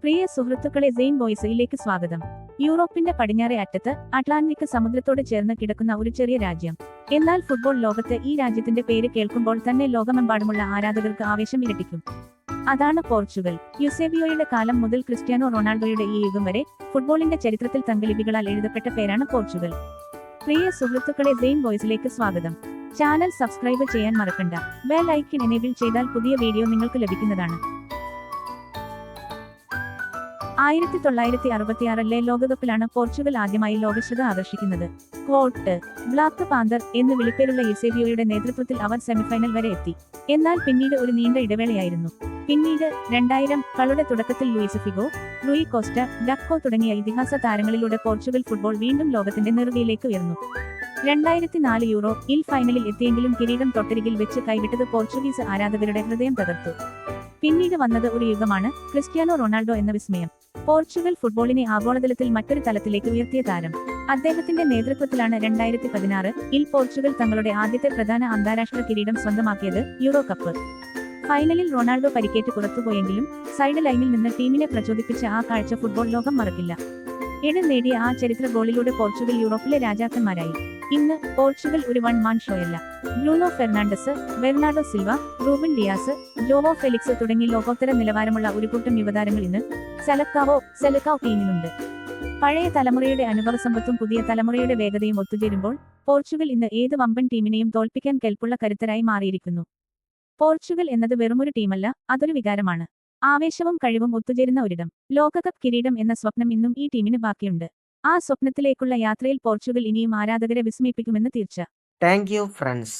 പ്രിയ സുഹൃത്തുക്കളെ, സെയിൻ വോയിസിലേക്ക് സ്വാഗതം. യൂറോപ്പിന്റെ പടിഞ്ഞാറേ അറ്റത്ത് അറ്റ്ലാന്റിക് സമുദ്രത്തോട് ചേർന്ന് കിടക്കുന്ന ഒരു ചെറിയ രാജ്യം. എന്നാൽ ഫുട്ബോൾ ലോകത്ത് ഈ രാജ്യത്തിന്റെ പേര് കേൾക്കുമ്പോൾ തന്നെ ലോകമെമ്പാടുമുള്ള ആരാധകർക്ക് ആവേശം ഇരട്ടിക്കും. അതാണ് പോർച്ചുഗൽ. യുസേബിയോയുടെ കാലം മുതൽ ക്രിസ്ത്യാനോ റൊണാൾഡോയുടെ ഈ യുഗം വരെ ഫുട്ബോളിന്റെ ചരിത്രത്തിൽ തങ്കലിപികളാൽ എഴുതപ്പെട്ട പേരാണ് പോർച്ചുഗൽ. പ്രിയ സുഹൃത്തുക്കളെ, സെയിൻ വോയിസിലേക്ക് സ്വാഗതം. ചാനൽ സബ്സ്ക്രൈബ് ചെയ്യാൻ മറക്കണ്ട. ബെൽ ഐക്കൺ എനേബിൾ ചെയ്താൽ പുതിയ വീഡിയോ നിങ്ങൾക്ക് ലഭിക്കുന്നതാണ്. 1966 ലോകകപ്പിലാണ് പോർച്ചുഗൽ ആദ്യമായി ലോകശ്രദ്ധ ആകർഷിക്കുന്നത്. ക്വോട്ട് ബ്ലാക്ക് പാന്തർ എന്ന് വിളിപ്പേരുള്ള യുസേബിയോയുടെ നേതൃത്വത്തിൽ അവർ സെമിഫൈനൽ വരെ എത്തി. എന്നാൽ പിന്നീട് ഒരു നീണ്ട ഇടവേളയായിരുന്നു. പിന്നീട് 2000 കളുടെ തുടക്കത്തിൽ ലൂയിസ് ഫിഗോ, റൂയി കോസ്റ്റ, ഡക്കോ തുടങ്ങിയ ഇതിഹാസ താരങ്ങളിലൂടെ പോർച്ചുഗൽ ഫുട്ബോൾ വീണ്ടും ലോകത്തിന്റെ നെറുകയിലേക്ക് ഉയർന്നു. 2004 യൂറോ ഇൽ ഫൈനലിൽ എത്തിയെങ്കിലും കിരീടം തൊട്ടരികിൽ വെച്ച് കൈവിട്ടത് പോർച്ചുഗീസ് ആരാധകരുടെ ഹൃദയം തകർത്തു. പിന്നീട് വന്നത് ഒരു യുഗമാണ്, ക്രിസ്ത്യാനോ റൊണാൾഡോ എന്ന വിസ്മയം. പോർച്ചുഗൽ ഫുട്ബോളിനെ ആഗോളതലത്തിൽ മറ്റൊരു തലത്തിലേക്ക് ഉയർത്തിയ താരം. അദ്ദേഹത്തിന്റെ നേതൃത്വത്തിലാണ് 2016 ഇൽ പോർച്ചുഗൽ തങ്ങളുടെ ആദ്യത്തെ പ്രധാന അന്താരാഷ്ട്ര കിരീടം സ്വന്തമാക്കിയത്, യൂറോ കപ്പ്. ഫൈനലിൽ റൊണാൾഡോ പരിക്കേറ്റ് പുറത്തുപോയെങ്കിലും സൈഡ് ലൈനിൽ നിന്ന് ടീമിനെ പ്രചോദിപ്പിച്ച ആ കാഴ്ച ഫുട്ബോൾ ലോകം മറക്കില്ല. നേടിയ ആ ചരിത്ര ഗോളിലൂടെ പോർച്ചുഗൽ യൂറോപ്പിലെ രാജാക്കന്മാരായി. ഇന്ന് പോർച്ചുഗൽ ഒരു വൺ മാൻ ഷോയല്ല. Bruno Fernandes, Bernardo Silva, Ruben Dias, Joao Felix തുടങ്ങി ലോകോത്തര നിലവാരമുള്ള ഒരു കൂട്ടം യുവതാരങ്ങൾ ഇന്ന് സെലക്കാവോ ടീമിലുണ്ട്. പഴയ തലമുറയുടെ അനുഭവസമ്പത്തും പുതിയ തലമുറയുടെ വേഗതയും ഒത്തുചേരുമ്പോൾ പോർച്ചുഗൽ ഇന്ന് ഏത് വമ്പൻ ടീമിനെയും തോൽപ്പിക്കാൻ കെൽപ്പുള്ള കരുത്തരായി മാറിയിരിക്കുന്നു. പോർച്ചുഗൽ എന്നത് വെറുമൊരു ടീമല്ല, അതൊരു വികാരമാണ്. ആവേശവും കഴിവും ഒത്തുചേരുന്ന ഒരിടം. ലോകകപ്പ് കിരീടം എന്ന സ്വപ്നം ഇന്നും ഈ ടീമിന് ബാക്കിയുണ്ട്. ആ സ്വപ്നത്തിലേക്കുള്ള യാത്രയിൽ പോർച്ചുഗൽ ഇനിയും ആരാധകരെ വിസ്മയിപ്പിക്കുമെന്ന് തീർച്ച. Thank you friends.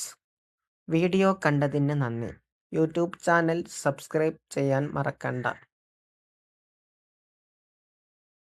വീഡിയോ കണ്ടതിന് നന്ദി. യൂട്യൂബ് ചാനൽ സബ്സ്ക്രൈബ് ചെയ്യാൻ മറക്കണ്ട.